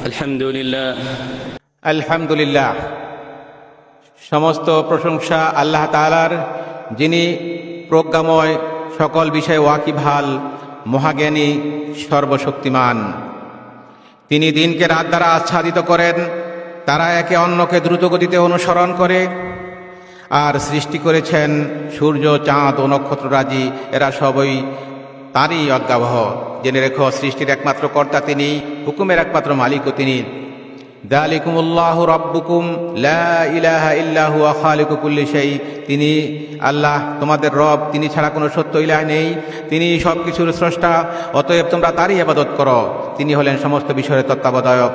আলহামদুলিল্লাহ আলহামদুলিল্লাহ, সমস্ত প্রশংসা আল্লাহ তাআলার, যিনি প্রজ্ঞাময়, সকল বিষয়ে ওয়াকিবহাল, মহাজ্ঞানী, সর্বশক্তিমান। তিনি দিনকে রাত দ্বারা আচ্ছাদিত করেন, তারা একে অন্যকে দ্রুতগতিতে অনুসরণ করে। আর সৃষ্টি করেছেন সূর্য, চাঁদ ও নক্ষত্ররাজি, এরা সবই তারই অজ্ঞাবহ। জেনে রেখো, সৃষ্টির একমাত্র কর্তা তিনি, হুকুমের একমাত্র মালিকও তিনি। যালিকুমুল্লাহু রাব্বুকুম লা ইলাহা ইল্লা হুয়া খালিকু কুল্লি শাই। তিনি আল্লাহ, তোমাদের রব, তিনি ছাড়া কোনো সত্য ইলাহ নেই, তিনি সব কিছুর স্রষ্টা, অতএব তোমরা তারই ইবাদত করো। তিনি হলেন সমস্ত বিষয়ের তত্ত্বাবধায়ক।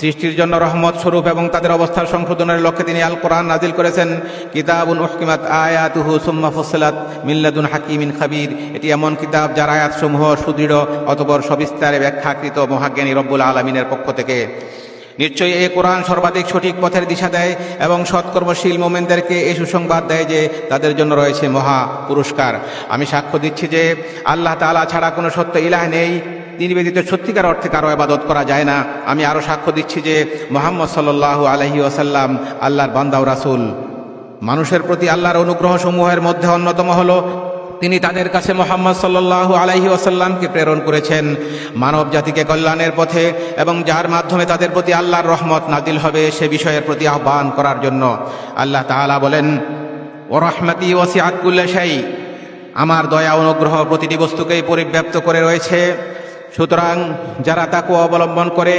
সৃষ্টির জন্য রহমত স্বরূপ এবং তাদের অবস্থার সংশোধনের লক্ষ্যে তিনি আল কোরআন নাজিল করেছেন। কিতাবুন উহকিমাত আয়াতুহু সুম্মা ফুসসিলাত মিন লাদুন হাকিমিন খাবীর। এটি এমন কিতাব যার আয়াতসমূহ সুদৃঢ়, অতঃপর সবিস্তারে ব্যাখ্যাকৃত মহাজ্ঞানী রব্বুল আলামিনের পক্ষ থেকে। নিশ্চয়ই এই কোরআন সর্বাধিক সঠিক পথের দিশা দেয় এবং সৎকর্মশীল মোমেনদেরকে এই সুসংবাদ দেয় যে তাদের জন্য রয়েছে মহা পুরস্কার। আমি সাক্ষ্য দিচ্ছি যে আল্লাহ তাআলা ছাড়া কোনো সত্য ইলাহ নেই, তিনি ব্যতীত সত্যিকার অর্থে কারো ইবাদত করা যায় না। আমি আরও সাক্ষ্য দিচ্ছি যে মুহাম্মদ সাল্লাল্লাহু আলাইহি ওয়াসাল্লাম আল্লাহর বান্দা ও রাসূল। মানুষের প্রতি আল্লাহর অনুগ্রহ সমূহের মধ্যে অন্যতম হলো তিনি তাদের কাছে মুহাম্মদ সাল্লাল্লাহু আলাইহি ওয়াসাল্লামকে প্রেরণ করেছেন মানব জাতিকে কল্যাণের পথে, এবং যার মাধ্যমে তাদের প্রতি আল্লাহর রহমত নাজিল হবে সে বিষয়ের প্রতি আহ্বান করার জন্য। আল্লাহ তাআলা বলেন, ওয়া রাহমাতি ওয়াসিআত কুল্লা শাই। আমার দয়া অনুগ্রহ প্রতিটি বস্তুকেই পরিব্যাপ্ত করে রয়েছে। সুতরাং যারা তাকওয়া অবলম্বন করে,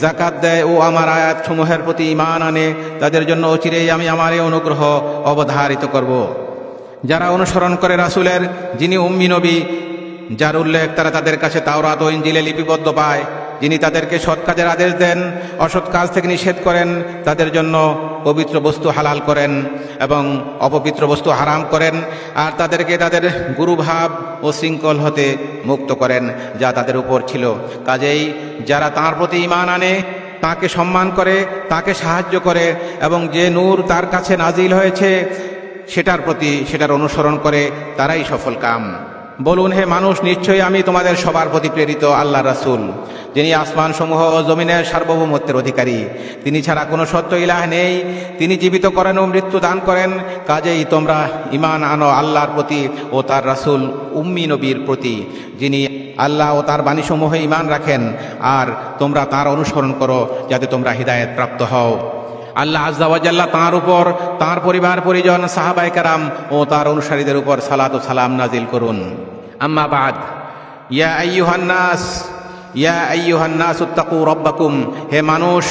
যাকাত দেয় ও আমার আয়াতসমূহের প্রতি ঈমান আনে, তাদের জন্য অচিরেই আমি আমার এই অনুগ্রহ অবধারিত করব। যারা অনুসরণ করে রাসূলের, যিনি উম্মি নবী, যার উল্লেখ তারা তাদের কাছে তাওরাত ও ইনজিলে লিপিবদ্ধ পায়, যিনি তাদেরকে সৎ কাজের আদেশ দেন, অসৎ কাজ থেকে নিষেধ করেন, তাদের জন্য পবিত্র বস্তু হালাল করেন এবং অপবিত্র বস্তু হারাম করেন, আর তাদেরকে তাদের গুরুভাব ও শৃঙ্খল হতে মুক্ত করেন যা তাদের উপর ছিল। কাজেই যারা তাঁর প্রতি ঈমান আনে, তাকে সম্মান করে, তাকে সাহায্য করে এবং যে নূর তার কাছে নাজিল হয়েছে সেটার অনুসরণ করে, তারাই সফল কাম। বলুন, হে মানুষ, নিশ্চয়ই আমি তোমাদের সবার প্রতি প্রেরিত আল্লাহ রাসূল, যিনি আসমান সমূহ ও জমিনের সার্বভৌমত্বের অধিকারী। তিনি ছাড়া কোনো সত্য ইলাহ নেই, তিনি জীবিত করেন ও মৃত্যু দান করেন। কাজেই তোমরা ঈমান আনো আল্লাহর প্রতি ও তার রাসূল উম্মি নবীর প্রতি, যিনি আল্লাহ ও তার বাণীসমূহে ঈমান রাখেন, আর তোমরা তার অনুসরণ করো যাতে তোমরা হিদায়াত প্রাপ্ত হও। আল্লাহ আযজা ওয়া জাল্লা তাঁর উপর, তাঁর পরিবার পরিজন, সাহাবায়ে কেরাম ও তাঁর অনুসারীদের উপর সালাত ও সালাম নাজিল করুন। আম্মা বাদ, ইয়া আইয়ুহান নাস ইত্তাকু রাব্বাকুম। হে মানুষ,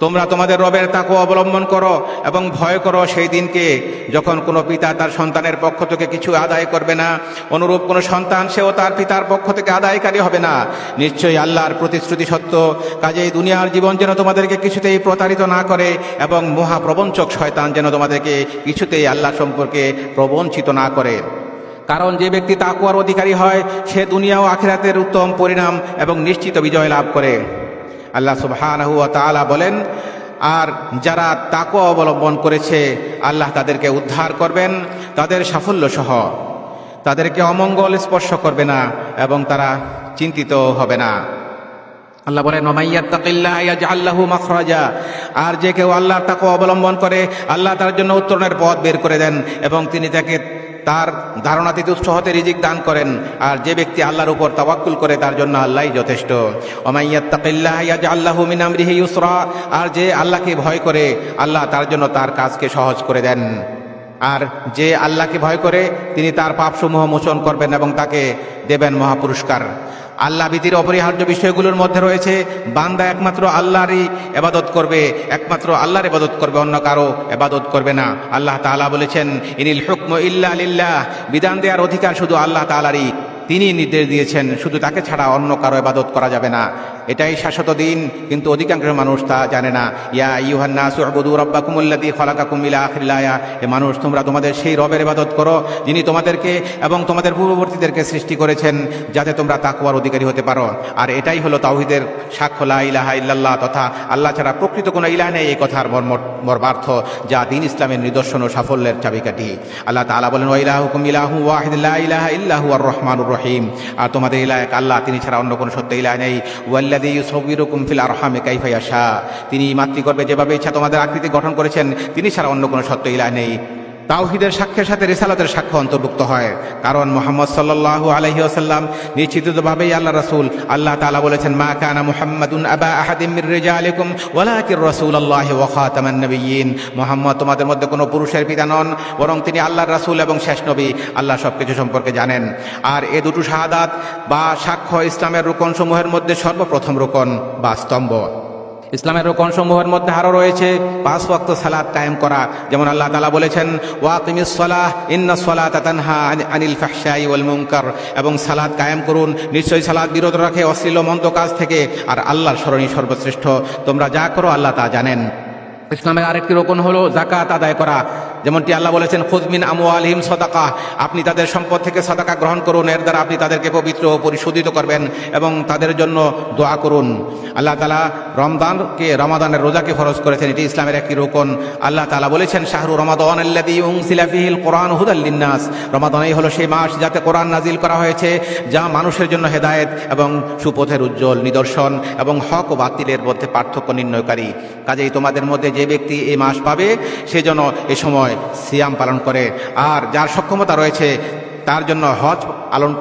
তোমরা তোমাদের রবের তাকওয়া অবলম্বন করো এবং ভয় করো সেই দিনকে যখন কোনো পিতা তার সন্তানের পক্ষ থেকে কিছু আদায় করবে না, অনুরূপ কোনো সন্তান সেও তার পিতার পক্ষ থেকে আদায়কারী হবে না। নিশ্চয়ই আল্লাহর প্রতিশ্রুতি সত্য। কাজেই দুনিয়ার জীবন যেন তোমাদেরকে কিছুতেই প্রতারিত না করে এবং মহাপ্রবঞ্চক শয়তান যেন তোমাদেরকে কিছুতেই আল্লাহ সম্পর্কে প্রবঞ্চিত না করে। কারণ যে ব্যক্তি তাকওয়ার অধিকারী হয় সে দুনিয়া ও আখিরাতের উত্তম পরিণাম এবং নিশ্চিত বিজয় লাভ করে। আল্লাহ সুবহানাহু ওয়া তাআলা বলেন, আর যারা তাকওয়া অবলম্বন করেছে আল্লাহ তাদেরকে উদ্ধার করবেন তাদের সাফল্য সহ। তাদেরকে অমঙ্গল স্পর্শ করবে না এবং তারা চিন্তিত হবে না। আল্লাহ বলেন, ওয়া মাইয়াত্তাকিল্লাহা ইয়াজআল লাহু মাখরাজা। আর যে কেউ আল্লাহর তাকওয়া অবলম্বন করে, আল্লাহ তার জন্য উত্তরণের পথ বের করে দেন এবং তিনি তাকে তার ধারণাতীত উৎস হতে রিজিক দান করেন। আর যে ব্যক্তি আল্লাহর উপর তাওয়াক্কুল করে তার জন্য আল্লাহই যথেষ্ট। ওয়া মাইয়াত্তাকিল্লাহা ইয়াজআল লাহু মিন আমরিহি ইউসরা। আর যে আল্লাহকে ভয় করে, আল্লাহ তার জন্য তার কাজকে সহজ করে দেন। আর যে আল্লাহকে ভয় করে তিনি তার পাপসমূহ মোচন করবেন এবং তাকে দেবেন মহাপুরস্কার। আল্লাহ ভীতির অপরিহার্য বিষয়গুলোর মধ্যে রয়েছে বান্দা একমাত্র আল্লাহরই ইবাদত করবে, একমাত্র আল্লাহর ইবাদত করবে, অন্য কারো ইবাদত করবে না। আল্লাহ তাআলা বলেছেন, ইনিল হুকমু ইল্লা লিল্লাহ। বিধান দেওয়ার অধিকার শুধু আল্লাহ তাআলারই। তিনি নির্দেশ দিয়েছেন, শুধু তাকে ছাড়া অন্য কারো ইবাদত করা যাবে না। এটাই শাশ্বত দিন, কিন্তু অধিকাংশ মানুষ তা জানে না। ইয়া আইয়ুহান নাসু উবুদু রাব্বাকুমুল্লাযী খালাকাকুম ইলা আখিরিল আয়া। হে মানুষ, তোমরা তোমাদের সেই রবের ইবাদত করো যিনি তোমাদেরকে এবং তোমাদের পূর্ববর্তীদেরকে সৃষ্টি করেছেন যাতে তোমরা তাকওয়ার অধিকারী হতে পারো। আর এটাই হলো তাওহীদের সাক্ষ্য, লা ইলাহা ইল্লাল্লাহ, তথা আল্লাহ ছাড়া প্রকৃত কোনো ইলাহ নেই, এই কথার মর্মার্থ, যা দ্বীন ইসলামের নিদর্শন ও সাফল্যের চাবিকাঠি। আল্লাহ তাআলা বলেন, ওয়া ইলাহুকুম ইলাহুন ওয়াহিদ লা ইলাহা ইল্লা হুয়ার রহমানুর রহিম। আর তোমাদের ইলাহ এক আল্লাহ, তিনি ছাড়া অন্য কোনো সত্য ইলাহ নেই। আল্লাযী ইউসাউবিরুকুম ফিল আরহামি কাইফা ইয়াশা, তিনি মাতৃগর্ভে যেভাবে ইচ্ছা তোমাদের আকৃতি গঠন করেছেন, তিনি ছাড়া অন্য কোনো সত্য ইলাহ নেই। তাওহীদের সাক্ষ্যের সাথে রিসালাতের সাক্ষ্য অন্তর্ভুক্ত হয়, কারণ মুহাম্মদ সাল্লাল্লাহু আলাইহি ওয়াসাল্লাম নিশ্চিতভাবেই আল্লাহ রাসূল। আল্লাহ তাআলা বলেছেন, মা কানা মুহাম্মাদুন আবা আহাদিম মির রিজালিকুম ওয়ালাকির রাসূলুল্লাহি ওয়া খাতামান নাবিয়্যিন। মুহাম্মদ তোমাদের মধ্যে কোনো পুরুষের পিতা নন, বরং তিনি আল্লাহর রাসূল এবং শেষ নবী। আল্লাহ সবকিছু সম্পর্কে জানেন। আর এ দুটো শাহাদাত বা সাক্ষ্য ইসলামের রুকন সমূহের মধ্যে সর্বপ্রথম রুকন বা স্তম্ভ। ইসলামের রোকন সমূহের মধ্যে আরও রয়েছে 5 ওয়াক্ত সালাত কায়েম করা, যেমন আল্লাহ তাআলা বলেছেন, ওয়াকিমিস সালাহ ইন্নাস সালাতা তানহা আনিল ফাহশাই ওয়াল মুনকার, এবং সালাত কায়েম করুন, নিশ্চয়ই সালাত বিরত রাখে অশ্লীল ও মন্দ কাজ থেকে, আর আল্লাহর স্মরণই সর্বশ্রেষ্ঠ। তোমরা যা করো আল্লাহ তা জানেন। ইসলামের আরেকটি রোকন হলো যাকাত আদায় করা, যেমনটি আল্লাহ বলেছেন, খুয মিন আমওয়ালিহিম সাদাকা, আপনি তাদের সম্পদ থেকে সাদাকা গ্রহণ করুন, এর দ্বারা আপনি তাদেরকে পবিত্র ও পরিশোধিত করবেন এবং তাদের জন্য দোয়া করুন। আল্লাহ তাআলা রমাদানের রোজাকে ফরজ করেছেন, এটি ইসলামের একটি রোকন। আল্লাহ তাআলা বলেছেন, শাহরু রমাদানাল্লাযী উনজিলা ফীহিল কুরআন হুদাল লিন্নাস, রমাদানই হলো সেই মাস যাতে কোরআন নাজিল করা হয়েছে, যা মানুষের জন্য হেদায়েত এবং সুপথের উজ্জ্বল নিদর্শন এবং হক ও বাতিলের মধ্যে পার্থক্য নির্ণয়কারী। কাজেই তোমাদের মধ্যে যে ব্যক্তি এই মাস পাবে, সে যেন এ সময় সিয়াম পালন করে, আর যার সক্ষমতা রয়েছে তার জন্য হজ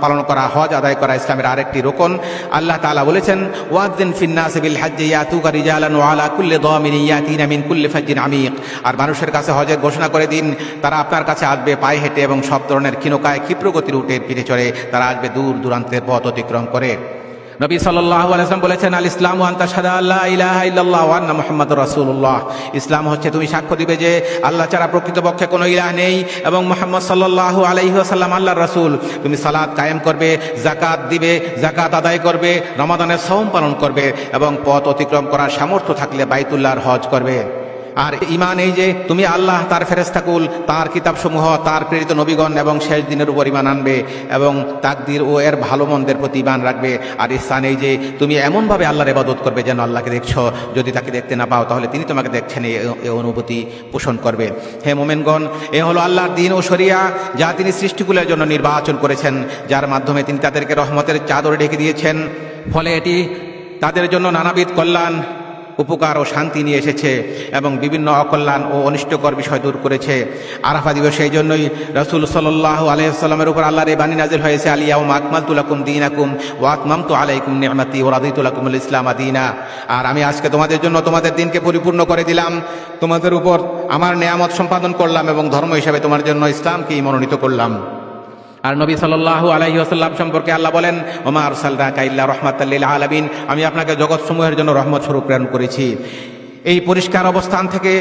পালন করা, হজ আদায় করা ইসলামের আরেকটি রোকন। আল্লাহ তাআলা বলেছেন, ওয়াযিন ফিন নাসি বিল হজ্জি ইয়াতুকা রিজালান ওয়া আলা কুল্লি দামিরিন ইয়াতিনা মিন কুল্লি ফাজ্জিন আমিক, আর মানুষের কাছে হজের ঘোষণা করে দিন, তারা আপনার কাছে আসবে পায়ে হেঁটে এবং সব ধরনের ক্ষীণকায় ক্ষিপ্রগতির উটের পিঠে চড়ে, তারা আসবে দূর দূরান্তের পথ অতিক্রম করে। নবী সাল্লাল্লাহু আলাইহি ওয়াসাল্লাম বলেছেন, আল ইসলামু আন তাশহাদা আল্লা ইলাহা ইল্লাল্লাহ ওয়া আন্না মুহাম্মাদুর রাসূলুল্লাহ, ইসলাম হচ্ছে তুমি সাক্ষ্য দিবে যে আল্লাহ ছাড়া প্রকৃতপক্ষে কোনো ইলাহ নেই এবং মুহাম্মদ সাল্লাল্লাহু আলাইহি ওয়াসাল্লাম আল্লাহর রাসূল। তুমি সালাত কায়েম করবে, যাকাত দিবে, যাকাত আদায় করবে, রমাদানের সওম পালন করবে এবং পথ অতিক্রম করার সামর্থ্য থাকলে বাইতুল্লাহর হজ করবে। আর ঈমান এই যে তুমি আল্লাহ, তার ফেরেশতাকুল, তার কিতাবসমূহ, তার প্রেরিত নবীগণ এবং শেষ দিনের উপর ঈমান আনবে এবং তাকদীর ও এর ভালো মন্দের প্রতি ঈমান রাখবে। আর ইহসান এই যে তুমি এমনভাবে আল্লাহর ইবাদত করবে যেন আল্লাহকে দেখছো, যদি তাকে দেখতে না পাও তাহলে তিনি তোমাকে দেখছেন, এই অনুভূতি পোষণ করবে। হে মুমিনগণ, এ হলো আল্লাহর দ্বীন ও শরিয়া, যা তিনি সৃষ্টিকুলের জন্য নির্বাচন করেছেন, যার মাধ্যমে তিনি তাদেরকে রহমতের চাদরে ঢেকে দিয়েছেন। ফলে এটি তাদের জন্য নানাবিধ কল্যাণ, উপকার ও শান্তি নিয়ে এসেছে এবং বিভিন্ন অকল্যাণ ও অনিষ্টকর বিষয় দূর করেছে। আরাফা দিবস এই জন্যই রাসূল সাল্লাল্লাহু আলাইহি ওয়াসাল্লামের উপর আল্লাহর এই বাণী নাযিল হয়েছে, আল ইয়াউমা আকমালতু লাকুম দীনাকুম ওয়া আতমামতু আলাইকুম নি'মাতি ওয়া রাদিতু লাকুমুল ইসলামা দীনা, আর আমি আজকে তোমাদের জন্য তোমাদের দিনকে পরিপূর্ণ করে দিলাম, তোমাদের উপর আমার নেয়ামত সম্পাদন করলাম এবং ধর্ম হিসাবে তোমার জন্য ইসলামকেই মনোনীত করলাম। আর নবী সাল্লাল্লাহু আলাইহি ওয়াসাল্লাম সম্পর্কে আল্লাহ বলেন, ওমা আরসালনাকা ইল্লা রাহমাতাল লিল আলামিন, আমি আপনাকে জগৎসমূহের জন্য রহমত স্বরূপ প্রেরণ করেছি। এই পরিষ্কার অবস্থান থেকে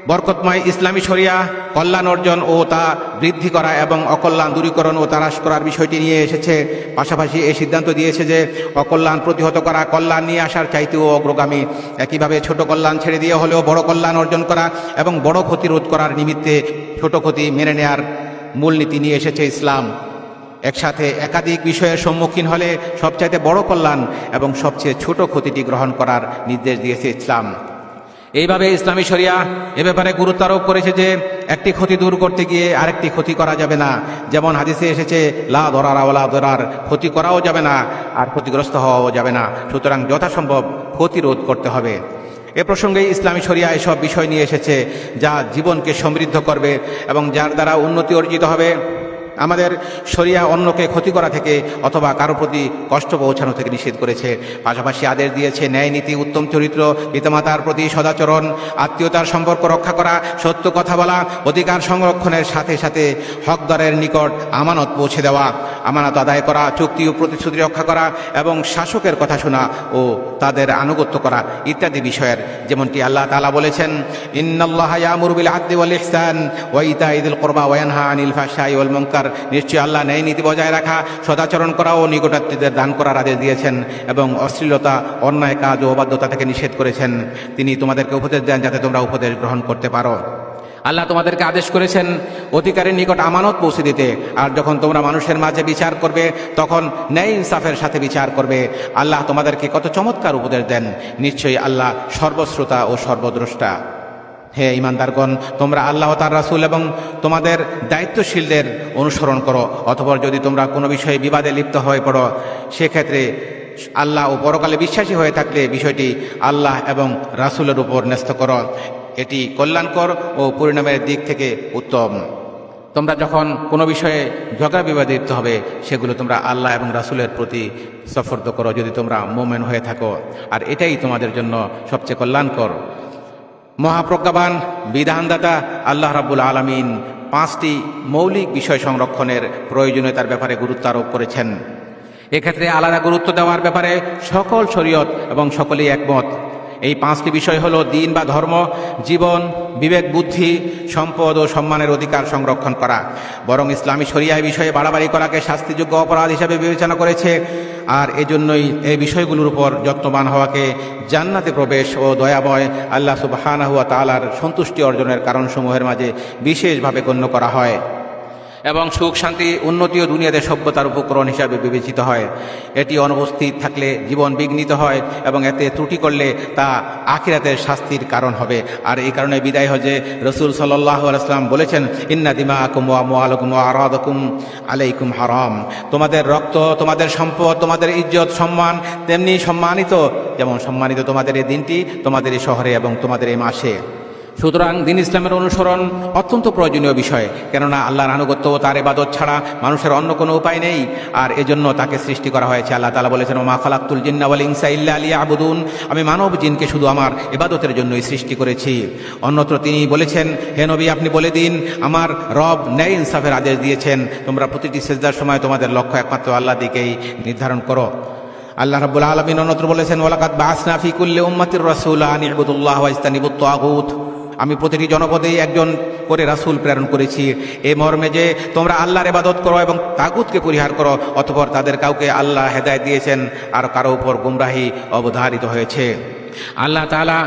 বরকতময় ইসলামী শরিয়া কল্যাণ অর্জন ও তা বৃদ্ধি করা এবং অকল্যাণ দূরীকরণ ও তারাশ করার বিষয়টি নিয়ে এসেছে। পাশাপাশি এই সিদ্ধান্ত দিয়েছে যে অকল্যাণ প্রতিহত করা কল্যাণ নিয়ে আসার চাইতেও অগ্রগামী। একইভাবে ছোট কল্যাণ ছেড়ে দিয়ে হলেও বড় কল্যাণ অর্জন করা এবং বড় ক্ষতি রোধ করার নিমিত্তে ছোট ক্ষতি মেনে নেয়ার মূলনীতি নিয়ে এসেছে ইসলাম। একসাথে একাধিক বিষয়ের সম্মুখীন হলে সবচাইতে বড় কল্যাণ এবং সবচেয়ে ছোট ক্ষতিটি গ্রহণ করার নির্দেশ দিয়েছে ইসলাম। এইভাবে ইসলামী শরিয়া এ ব্যাপারে গুরুত্ব আরোপ করেছে যে একটি ক্ষতি দূর করতে গিয়ে আরেকটি ক্ষতি করা যাবে না। যেমন হাদিসে এসেছে, লা দরারা ওয়ালা দরার, ক্ষতি করাও যাবে না আর ক্ষতিগ্রস্ত হওয়াও যাবে না। সুতরাং যথাসম্ভব ক্ষতি রোধ করতে হবে। এ প্রসঙ্গে ইসলামী শরিয়া এসব বিষয় নিয়ে এসেছে যা জীবনকে সমৃদ্ধ করবে এবং যার দ্বারা উন্নতি অর্জিত হবে। আমাদের শরিয়া অন্যকে ক্ষতি করা থেকে অথবা কারো প্রতি কষ্ট পৌঁছানো থেকে নিষেধ করেছে। পাশাপাশি আদেশ দিয়েছে ন্যায় নীতি, উত্তম চরিত্র, পিতামাতার প্রতি সদাচরণ, আত্মীয়তার সম্পর্ক রক্ষা করা, সত্য কথা বলা, অধিকার সংরক্ষণের সাথে সাথে হকদারের নিকট আমানত পৌঁছে দেওয়া, আমানত আদায় করা, চুক্তি ও প্রতিশ্রুতি রক্ষা করা এবং শাসকের কথা শোনা ও তাদের আনুগত্য করা ইত্যাদি বিষয়ের। যেমনটি আল্লাহ তাআলা বলেছেন, ইন্নাল্লাহা ইয়ামুরু বিল আদলি ওয়াল ইহসান ওয়া ইতাই যিল কুরবা ওয়া ইয়ানহা আনিল ফাহশাই ওয়াল মুনকার, নিশ্চয় আল্লাহ ন্যায় নীতি বজায় রাখা, সদাচরণ করা ও নিকটাত্মীয়দের দান করার আদেশ দিয়েছেন এবং অশ্লীলতা, অন্যায় কাজ ও অবাধ্যতা থেকে নিষেধ করেছেন। তিনি তোমাদেরকে উপদেশ দেন যাতে তোমরা উপদেশ গ্রহণ করতে পারো। আল্লাহ তোমাদেরকে আদেশ করেছেন অধিকারীর নিকট আমানত পৌঁছে দিতে, আর যখন তোমরা মানুষের মাঝে বিচার করবে তখন ন্যায় ইনসাফের সাথে বিচার করবে। আল্লাহ তোমাদেরকে কত চমৎকার উপদেশ দেন। নিশ্চয়ই আল্লাহ সর্বশ্রোতা ও সর্বদ্রষ্টা। হে ঈমানদারগণ, তোমরা আল্লাহ ও তার রাসূল এবং তোমাদের দায়িত্বশীলদের অনুসরণ করো। অতঃপর যদি তোমরা কোনো বিষয়ে বিবাদে লিপ্ত হয়ে পড়ো, সেক্ষেত্রে আল্লাহ ও পরকালে বিশ্বাসী হয়ে থাকলে বিষয়টি আল্লাহ এবং রাসূলের উপর ন্যস্ত করো, এটি কল্যাণকর ও পরিণামের দিক থেকে উত্তম। তোমরা যখন কোনো বিষয়ে ঝগড়া বিবাদে লিপ্ত হবে সেগুলো তোমরা আল্লাহ এবং রাসূলের প্রতি সফর্দ করো যদি তোমরা মুমিন হয়ে থাকো, আর এটাই তোমাদের জন্য সবচেয়ে কল্যাণকর। মহাপ্রজ্ঞাবান বিধানদাতা আল্লাহ রাব্বুল আলামিন 5টি মৌলিক বিষয় সংরক্ষণের প্রয়োজনীয়তার ব্যাপারে গুরুত্ব আরোপ করেছেন। এক্ষেত্রে আলাদা গুরুত্ব দেওয়ার ব্যাপারে সকল শরীয়ত এবং সকলেই একমত। এই 5টি বিষয় হলো দিন বা ধর্ম, জীবন, বিবেক, বুদ্ধি, সম্পদ ও সম্মানের অধিকার সংরক্ষণ করা। বরং ইসলামী শরিয়া এই বিষয়ে বাড়াবাড়ি করাকে শাস্তিযোগ্য অপরাধ হিসাবে বিবেচনা করেছে, আর এজন্যই এই বিষয়গুলোর উপর যত্নবান হওয়াকে জান্নাতে প্রবেশ ও দয়াময় আল্লাহ সুবহানাহু ওয়া তাআলার সন্তুষ্টি অর্জনের কারণসমূহের মাঝে বিশেষভাবে গণ্য করা হয় এবং সুখ, শান্তি, উন্নতি ও দুনিয়াতে সভ্যতার উপকরণ হিসাবে বিবেচিত হয়। এটি অনুপস্থিত থাকলে জীবন বিঘ্নিত হয় এবং এতে ত্রুটি করলে তা আখিরাতের শাস্তির কারণ হবে। আর এই কারণে বিদায় হজে রাসূল সাল্লাল্লাহু আলাইহি ওয়াসাল্লাম বলেছেন, ইন্না দিমাআকুম ওয়া আমওয়ালাকুম ওয়া আরাদাকুম আলাইকুম হারাম। তোমাদের রক্ত, তোমাদের সম্পদ, তোমাদের ইজ্জত, সম্মান তেমনি সম্মানিত, যেমন সম্মানিত তোমাদের এই দিনটি, তোমাদের এই শহরে এবং তোমাদের এই মাসে। সুতরাং দিন ইসলামের অনুসরণ অত্যন্ত প্রয়োজনীয় বিষয়, কেননা আল্লাহর আনুগত্য ও তার ইবাদত ছাড়া মানুষের অন্য কোনো উপায় নেই, আর এজন্য তাকে সৃষ্টি করা হয়েছে। আল্লাহ তাআলা বলেছেন, ওমা খালাকতুল জিন্না ওয়াল ইনসা ইল্লা লিয়াবুদুন, আমি মানব জিনকে শুধু আমার ইবাদতের জন্যই সৃষ্টি করেছি। অন্যত্র তিনি বলেছেন, হে নবী, আপনি বলে দিন, আমার রব ন্যায় ইনসাফের আদেশ দিয়েছেন, তোমরা প্রতিটি সিজদার সময় তোমাদের লক্ষ্য একমাত্র আল্লাহ দিকেই নির্ধারণ করো। আল্লাহ রাব্বুল আলামিন অন্যত্র বলেছেন, ওয়ালাকাদ বাআসনা ফি কুল্লি উম্মাতির রাসূলা আন ইবুদুল্লাহ ওয়া ইজতানিবুত তাগুত, আমি প্রতিটি জনপদেই একজন করে রাসূল প্রেরণ করেছি, এ মর্মে যে তোমরা আল্লাহর ইবাদত করো এবং তাগুতকে পরিহার করো। অতঃপর তাদের কাউকে আল্লাহ হেদায়েত দিয়েছেন আর কারো উপর গুমরাহি অবধারিত হয়েছে। আল্লাহ তাআলা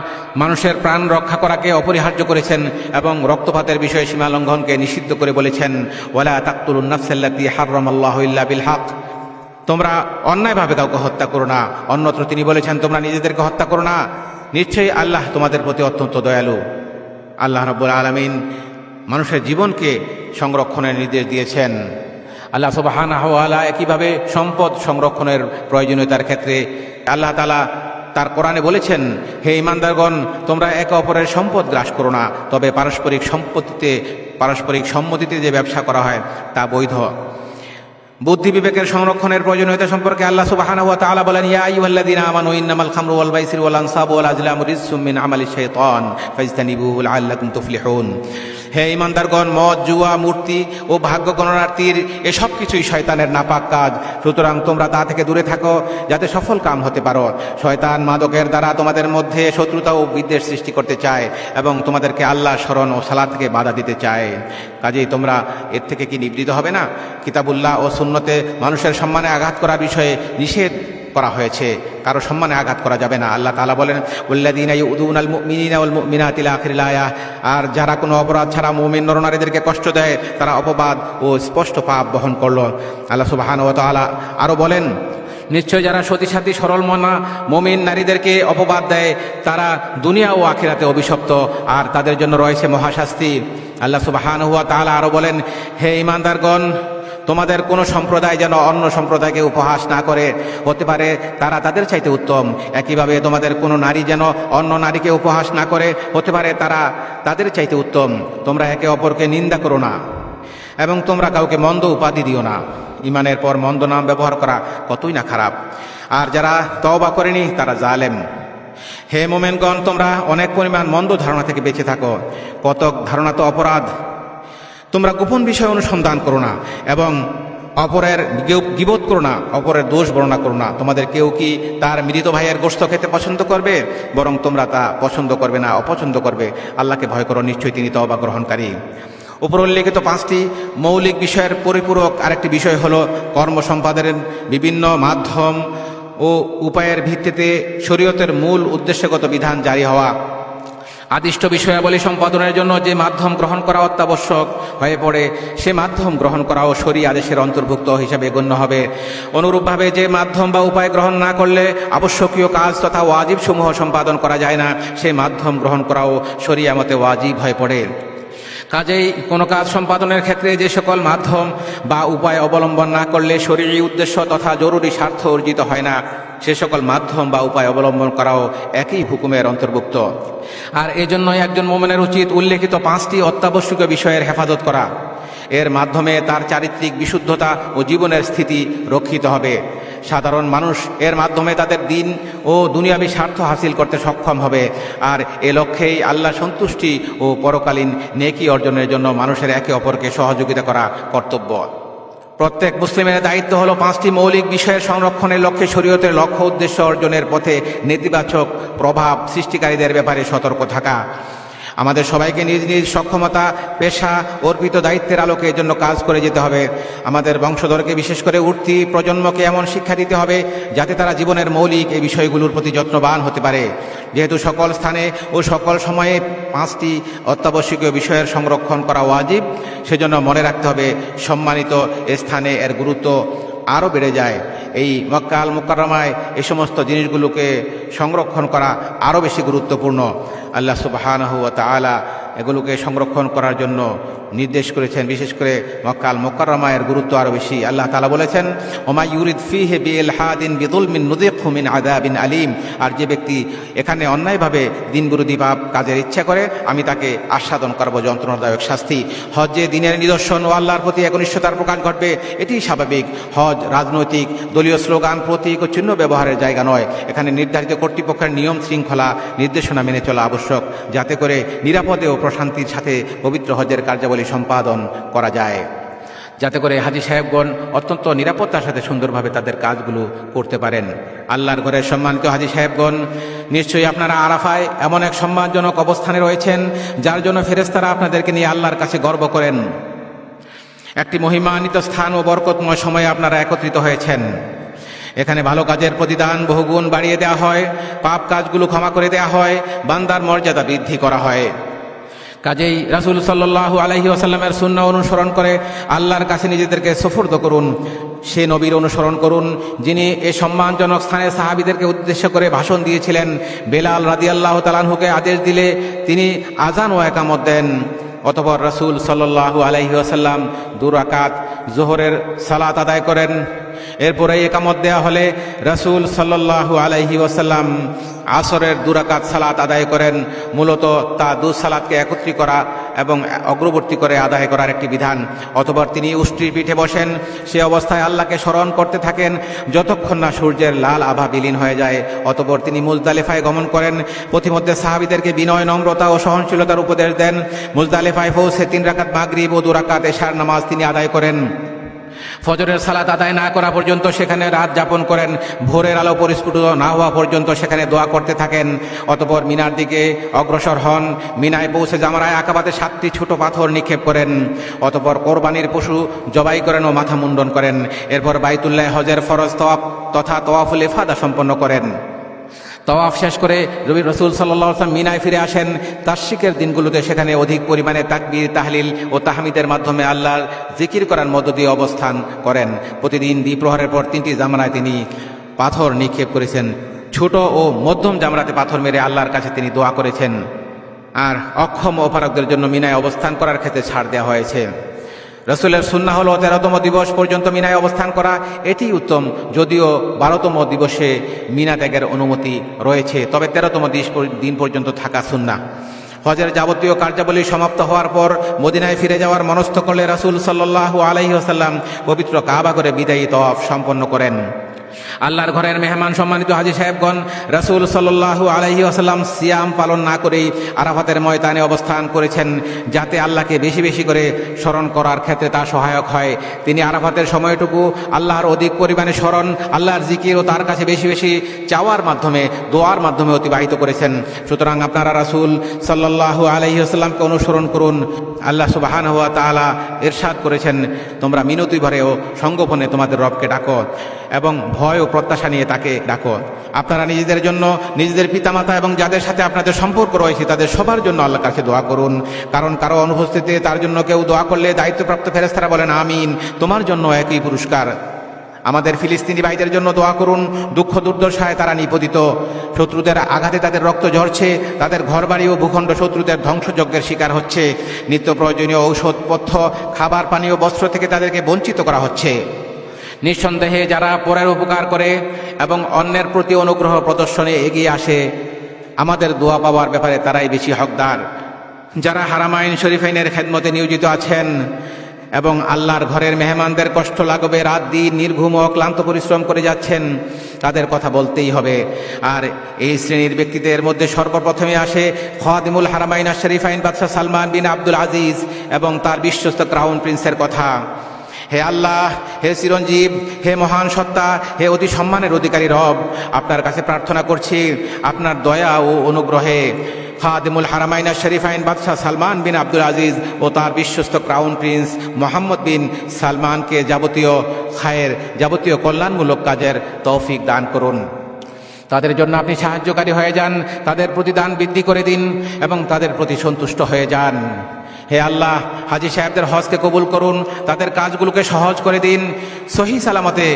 মানুষের প্রাণ রক্ষা করাকে অপরিহার্য করেছেন এবং রক্তপাতের বিষয়ে সীমা লঙ্ঘনকে নিষিদ্ধ করে বলেছেন, ওয়ালা তাকতুলুন নাফসাল্লাতী হারামাল্লাহু ইল্লা বিল হক, তোমরা অন্যায়ভাবে কাউকে হত্যা করো না। অন্যত্র তিনি বলেছেন, তোমরা নিজেদেরকে হত্যা করো না, নিশ্চয়ই আল্লাহ তোমাদের প্রতি অত্যন্ত দয়ালু। আল্লাহ রাব্বুল আলামিন মানুষের জীবনকে সংরক্ষণের নির্দেশ দিয়েছেন। আল্লাহ সুবহানাহু ওয়া তাআলা একইভাবে সম্পদ সংরক্ষণের প্রয়োজনীয়তার ক্ষেত্রে আল্লাহ তাআলা তার কোরআনে বলেছেন, হে ঈমানদারগণ, তোমরা একে অপরের সম্পদ গ্রাস করো না, তবে পারস্পরিক সম্মতিতে যে ব্যবসা করা হয় তা বৈধ। বুদ্ধি বিবেকের সংরক্ষণের প্রয়োজনীয়তা সম্পর্কে আল্লাহ সুবহানাহু ওয়া তাআলা বলেন, ইয়া আইয়ুহাল্লাযীনা আমানু ইন্নামাল খামরু ওয়াল মাইসিরু ওয়াল আনসাবু ওয়াল আজলামু রিজসুম মিন আমালিশ শাইতান ফাজতানিবুহু লাআল্লাকুম তুফলিহুন। হে ঈমানদারগণ, মদ, জুয়া, মূর্তি ও ভাগ্য গণনার তীর এসব কিছুই শয়তানের নাপাক কাজ, সুতরাং তোমরা তা থেকে দূরে থাকো যাতে সফল কাম হতে পারো। শয়তান মাদকের দ্বারা তোমাদের মধ্যে শত্রুতা ও বিদ্বেষ সৃষ্টি করতে চায় এবং তোমাদেরকে আল্লাহ স্মরণ ও সালাত থেকে বাধা দিতে চায়। কাজেই তোমরা এর থেকে কি নিবৃত হবে না? কিতাবুল্লাহ ও সুন্নতে মানুষের সম্মানে আঘাত করার বিষয়ে নিষেধ করা হয়েছে, কারো সম্মানে আঘাত করা যাবে না। আল্লাহ তাআলা বলেন, ওয়াল্লাযীনা ইউযুনাল মুমিনিনা ওয়াল মুমিনাতি ইলা আখিরিল আয়াহ, আর যারা কোনো অপরাধ ছাড়া মুমিন নরনারীদেরকে কষ্ট দেয় তারা অপবাদ ও স্পষ্ট পাপ বহন করল। আল্লাহ সুবহানাহু ওয়া তাআলা আরো বলেন, নিশ্চয় যারা সতী সাথী সরল মনা মুমিন নারীদেরকে অপবাদ দেয় তারা দুনিয়া ও আখিরাতে অভিশপ্ত, আর তাদের জন্য রয়েছে মহাশাস্তি। আল্লাহ সুবহানাহু ওয়া তাআলা আরো বলেন, হে ঈমানদারগণ, তোমাদের কোনো সম্প্রদায় যেন অন্য সম্প্রদায়কে উপহাস না করে, হতে পারে তারা তাদের চাইতে উত্তম। একইভাবে তোমাদের কোনো নারী যেন অন্য নারীকে উপহাস না করে, হতে পারে তারা তাদের চাইতে উত্তম। তোমরা একে অপরকে নিন্দা করো না এবং তোমরা কাউকে মন্দ উপাধি দিও না। ঈমানের পর মন্দ নাম ব্যবহার করা কতই না খারাপ, আর যারা তওবা করেনি তারা জালেম। হে মুমিনগণ, তোমরা অনেক পরিমাণ মন্দ ধারণা থেকে বেঁচে থাকো। কতক ধারণা তো অপরাধ। তোমরা গোপন বিষয় অনুসন্ধান করো না এবং অপরের গীবত করো না, অপরের দোষ বর্ণনা করো না। তোমাদের কেউ কি তার মৃত ভাইয়ের গোশত খেতে পছন্দ করবে? বরং তোমরা তা পছন্দ করবে না, অপছন্দ করবে। আল্লাহকে ভয় করো, নিশ্চয়ই তিনি তওবা গ্রহণকারী। উপর উল্লেখিত 5টি মৌলিক বিষয়ের পরিপূরক আরেকটি বিষয় হলো কর্ম সম্পাদনের বিভিন্ন মাধ্যম ও উপায়ের ভিত্তিতে শরীয়তের মূল উদ্দেশ্যগত বিধান জারি হওয়া। আদিষ্ট বিষয়াবলী সম্পাদনের জন্য যে মাধ্যম গ্রহণ করা অত্যাবশ্যক হয়ে পড়ে, সে মাধ্যম গ্রহণ করাও শরীয়ত আদেশের অন্তর্ভুক্ত হিসাবে গণ্য হবে। অনুরূপভাবে যে মাধ্যম বা উপায় গ্রহণ না করলে আবশ্যকীয় কাজ তথা ওয়াজিব সমূহ সম্পাদন করা যায় না, সেই মাধ্যম গ্রহণ করাও শরীয়ত মতে ওয়াজিব হয়ে পড়ে। কাজেই কোনো কাজ সম্পাদনের ক্ষেত্রে যে সকল মাধ্যম বা উপায় অবলম্বন না করলে শরীরী উদ্দেশ্য তথা জরুরি স্বার্থ অর্জিত হয় না, সে সকল মাধ্যম বা উপায় অবলম্বন করাও একই হুকুমের অন্তর্ভুক্ত। আর এজন্যই একজন মুমিনের উচিত উল্লেখিত 5টি অত্যাবশ্যকীয় বিষয়ের হেফাজত করা। এর মাধ্যমে তার চারিত্রিক বিশুদ্ধতা ও জীবনের স্থিতি রক্ষিত হবে। সাধারণ মানুষ এর মাধ্যমে তাদের দিন ও দুনিয়াবী স্বার্থ হাসিল করতে সক্ষম হবে। আর এ লক্ষ্যেই আল্লাহ সন্তুষ্টি ও পরকালীন নেকি অর্জনের জন্য মানুষের একে অপরকে সহযোগিতা করা কর্তব্য। প্রত্যেক মুসলিমের দায়িত্ব হলো 5টি মৌলিক বিষয়ের সংরক্ষণের লক্ষ্যে শরীয়তের লক্ষ্য উদ্দেশ্য অর্জনের পথে নেতিবাচক প্রভাব সৃষ্টিকারীদের ব্যাপারে সতর্ক থাকা। আমাদের সবাইকে নিজ নিজ সক্ষমতা, পেশা, অর্পিত দায়িত্বের আলোকে এজন্য কাজ করে যেতে হবে। আমাদের বংশধরকে, বিশেষ করে উঠতি প্রজন্মকে এমন শিক্ষা দিতে হবে যাতে তারা জীবনের মৌলিক এই বিষয়গুলোর প্রতি যত্নবান হতে পারে। যেহেতু সকল স্থানে ও সকল সময়ে 5টি অত্যাবশ্যকীয় বিষয়ের সংরক্ষণ করা ওয়াজিব, সেজন্য মনে রাখতে হবে সম্মানিত স্থানে এর গুরুত্ব আরও বেড়ে যায়। এই মক্কা আল মুকাররমায় এই সমস্ত জিনিসগুলোকে সংরক্ষণ করা আরও বেশি গুরুত্বপূর্ণ। আল্লাহ সুবহানাহু ওয়া তাআলা এগুলোকে সংরক্ষণ করার জন্য নির্দেশ করেছেন। বিশেষ করে মক্কা আল মুকাররমায়ের গুরুত্ব আরও বেশি। আল্লাহ তাআলা বলেছেন, ওমা ইউরিদ ফিহি বিইলহাদিন বিযুলমিন নুযিকহু মিন আযাবিন আলীম। আর যে ব্যক্তি এখানে অন্যায়ভাবে দিন বিরোধী পাপ কাজের ইচ্ছা করে, আমি তাকে আস্বাদন করব যন্ত্রণাদায়ক শাস্তি। হজ্জে দিনের নিদর্শন ও আল্লাহর প্রতি একনিষ্ঠতার প্রকাশ ঘটবে, এটি স্বাভাবিক। হজ রাজনৈতিক, দলীয় স্লোগান, প্রতীক ও চিহ্ন ব্যবহারের জায়গা নয়। এখানে নির্ধারিত কর্তৃপক্ষের নিয়ম শৃঙ্খলা, নির্দেশনা মেনে চলা আবশ্যক, যাতে করে নিরাপদে ও প্রশান্তির সাথে পবিত্র হজ্জের কার্যাবলী সম্পাদন করা যায়, যাতে করে হাজী সাহেবগণ অত্যন্ত নিরাপত্তার সাথে সুন্দরভাবে তাদের কাজগুলো করতে পারেন। আল্লাহর ঘরের সম্মানিত হাজী সাহেবগণ, নিশ্চয়ই আপনারা আরাফায় এমন এক সম্মানজনক অবস্থানে রয়েছেন যার জন্য ফেরেশতারা আপনাদেরকে নিয়ে আল্লাহর কাছে গর্ব করেন। একটি মহিমান্বিত স্থান ও বরকতময় সময়ে আপনারা একত্রিত হয়েছেন। এখানে ভালো কাজের প্রতিদান বহুগুণ বাড়িয়ে দেওয়া হয়, পাপ কাজগুলো ক্ষমা করে দেওয়া হয়, বান্দার মর্যাদা বৃদ্ধি করা হয়। কাজেই রাসূল সাল্লাল্লাহু আলাইহি ওয়াসাল্লামের সুন্নাহ অনুসরণ করে আল্লাহর কাছে নিজেদেরকে সুফর্দ করুন। সে নবীর অনুসরণ করুন যিনি এ সম্মানজনক স্থানে সাহাবীদেরকে উদ্দেশ্য করে ভাষণ দিয়েছিলেন। বেলাল রাদিয়াল্লাহু তাআলা আনহুকে আদেশ দিলে তিনি আযান ও ইকামত দেন। অতঃপর রাসূল সাল্লাল্লাহু আলাইহি ওয়াসাল্লাম 2 রাকাত যোহরের সালাত আদায় করেন। এরপরে ইকামত দেয়া হলে রাসূল সাল্লাল্লাহু আলাইহি ওয়াসাল্লাম আসরের 2 রাকাত সালাত আদায় করেন। মূলত তা 2 সালাতকে একত্রিত করা এবং অগ্রবর্তী করে আদায় করার একটি বিধান। অতঃপর তিনি উষ্ট্রির পিঠে বসেন। সে অবস্থায় আল্লাহকে স্মরণ করতে থাকেন যতক্ষণ না সূর্যের লাল আভা বিলীন হয়ে যায়। অতঃপর তিনি মুজদালিফায় গমন করেন। পথিমধ্যে সাহাবীদেরকে বিনয়, নম্রতা ও সহনশীলতার উপদেশ দেন। মুজদালিফায় পৌঁছে 3 রাকাত মাগরিব ও 2 রাকাত এশার নামাজ তিনি আদায় করেন। ফজরের সালাত আদায় না করা পর্যন্ত সেখানে রাত যাপন করেন। ভোরের আলো পরিস্ফুট না হওয়া পর্যন্ত সেখানে দোয়া করতে থাকেন। অতঃপর মিনার দিকে অগ্রসর হন। মিনায় পৌঁছে জামরায়ে আকাবাতে 7টি ছোট পাথর নিক্ষেপ করেন। অতঃপর কোরবানির পশু জবাই করেন ও মাথা মুন্ডন করেন। এরপর বাইতুল্লাহ হজের ফরজ তওয়াফ তথা তওয়াফুল ইফাদা সম্পন্ন করেন। তওয়াফ শেষ করে রাসূল সাল্লাল্লাহু আলাইহি ওয়াসাল্লাম মিনায় ফিরে আসেন। তাশরিকের দিনগুলোতে সেখানে অধিক পরিমাণে তাকবীর, তাহলিল ও তাহমিদের মাধ্যমে আল্লাহর জিকির করার মধ্য দিয়ে অবস্থান করেন। প্রতিদিন দ্বিপ্রহরের পর 3টি জামরায় তিনি পাথর নিক্ষেপ করেছেন। ছোট ও মধ্যম জামরাতে পাথর মেরে আল্লাহর কাছে তিনি দোয়া করেছেন। আর অক্ষম ও অপারগদের জন্য মিনায় অবস্থান করার ক্ষেত্রে ছাড় দেওয়া হয়েছে। রাসূলের সুন্নাহ হলো 13তম দিবস পর্যন্ত মিনায় অবস্থান করা, এটি উত্তম। যদিও 12তম দিবসে মিনা ত্যাগের অনুমতি রয়েছে, তবে 13তম দিন পর্যন্ত থাকা সুন্নাহ। হজের যাবতীয় কার্যাবলী সমাপ্ত হওয়ার পর মদিনায় ফিরে যাওয়ার মনস্থ করলে রাসূল সাল্লাল্লাহু আলাইহি ওয়াসাল্লাম পবিত্র কাবা ঘরে বিদায়ী তওয়াফ সম্পন্ন করেন। আল্লাহর ঘরের মেহমান সম্মানিত হাজী সাহেবগণ, রাসূল সাল্লাল্লাহু আলাইহি ওয়াসাল্লাম সিয়াম পালন না করেই আরাফাতের ময়দানে অবস্থান করেছেন, যাতে আল্লাহকে বেশি বেশি করে স্মরণ করার ক্ষেত্রে তা সহায়ক হয়। তিনি আরাফাতের সময়টুকু আল্লাহর অধিক পরিমাণে স্মরণ, আল্লাহর জিকির ও তার কাছে বেশি বেশি চাওয়ার মাধ্যমে, দোয়ার মাধ্যমে অতিবাহিত করেছেন। সুতরাং আপনারা রাসূল সাল্লাল্লাহু আলাইহি ওয়াসাল্লামকে অনুসরণ করুন। আল্লাহ সুবহানাহু ওয়া তাআলা ইরশাদ করেছেন, তোমরা মিনতি ভরে ও সঙ্গোপনে তোমাদের রবকে ডাকো এবং ভয় ও প্রত্যাশা নিয়ে তাকে ডাকো। আপনারা নিজেদের জন্য, নিজেদের পিতামাতা এবং যাদের সাথে আপনাদের সম্পর্ক রয়েছে তাদের সবার জন্য আল্লাহর কাছে দোয়া করুন। কারণ কারো অনুপস্থিতিতে তার জন্য কেউ দোয়া করলে দায়িত্বপ্রাপ্ত ফেরেশতারা বলেন আমিন, তোমার জন্য একই পুরস্কার। আমাদের ফিলিস্তিনি ভাইদের জন্য দোয়া করুন। দুঃখ দুর্দশায় তারা নিপতিত, শত্রুদের আঘাতে তাদের রক্ত ঝরছে, তাদের ঘরবাড়ি ও ভূখণ্ড শত্রুদের ধ্বংসযজ্ঞের শিকার হচ্ছে। নিত্য প্রয়োজনীয় ঔষধপথ্য, খাবার, পানীয়, বস্ত্র থেকে তাদেরকে বঞ্চিত করা হচ্ছে। নিঃসন্দেহে যারা পরের উপকার করে এবং অন্যের প্রতি অনুগ্রহ প্রদর্শনে এগিয়ে আসে, আমাদের দোয়া পাওয়ার ব্যাপারে তারাই বেশি হকদার। যারা হারামাইন শরীফাইনের খেদমতে নিয়োজিত আছেন এবং আল্লাহর ঘরের মেহমানদের কষ্ট লাগবে, রাত দিন নির্ঘুম ও ক্লান্ত পরিশ্রম করে যাচ্ছেন, তাদের কথা বলতেই হবে। আর এই শ্রেণীর ব্যক্তিদের মধ্যে সর্বপ্রথমে আসে খাদিমুল হারামাইন শরীফাইন বাদশাহ সালমান বিন আব্দুল আজিজ এবং তার বিশ্বস্ত ক্রাউন প্রিন্সের কথা। হে আল্লাহ, হে চিরঞ্জীব, হে মহান সত্তা, হে অতি সম্মানের অধিকারী রব, আপনার কাছে প্রার্থনা করছি আপনার দয়া ও অনুগ্রহে খাদিমুল হারামাইন শরীফাইন বাদশাহ সালমান বিন আব্দুল আজিজ ও তার বিশ্বস্ত ক্রাউন প্রিন্স মোহাম্মদ বিন সালমানকে যাবতীয় খায়ের, যাবতীয় কল্যাণমূলক কাজের তৌফিক দান করুন। তাদের জন্য আপনি সাহায্যকারী হয়ে যান, তাদের প্রতিদান বৃদ্ধি করে দিন এবং তাদের প্রতি সন্তুষ্ট হয়ে যান। হে আল্লাহ, হাজী সাহেবদের হজকে কবুল করুন, তাদের কাজগুলোকে সহজ করে দিন, সহি সালামতে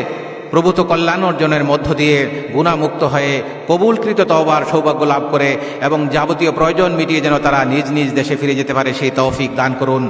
প্রভূত কল্যাণ অর্জনের মধ্য দিয়ে গুণামুক্ত হয়ে কবুলকৃত তওবার সৌভাগ্য লাভ করে এবং যাবতীয় প্রয়োজন মিটিয়ে যেন তারা নিজ নিজ দেশে ফিরে যেতে পারে, সেই তৌফিক দান করুন।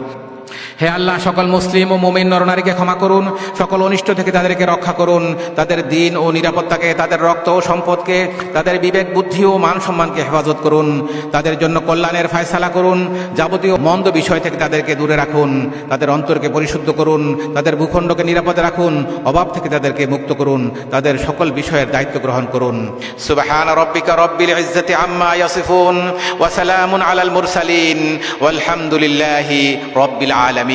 হে আল্লাহ, সকল মুসলিম ও মুমিন নরনারীকে ক্ষমা করুন, সকল অনিষ্ট থেকে তাদেরকে রক্ষা করুন, তাদের দিন ও নিরাপত্তাকে, তাদের রক্ত ও সম্পদকে, তাদের বিবেক বুদ্ধি ও মান সম্মানকে হেফাজত করুন, তাদের জন্য কল্যাণের ফয়সালা করুন, যাবতীয় মন্দ বিষয় থেকে তাদেরকে দূরে রাখুন, তাদের অন্তরকে পরিশুদ্ধ করুন, তাদের ভূখণ্ডকে নিরাপদে রাখুন, অভাব থেকে তাদেরকে মুক্ত করুন, তাদের সকল বিষয়ের দায়িত্ব গ্রহণ করুন। সুবহান রাব্বিকা রাব্বিল ইজ্জাতি আম্মা ইয়াসিফুন ওয়া সালামুন আলাল মুরসালিন ওয়ালহামদুলিল্লাহি রাব্বিল আলামিন।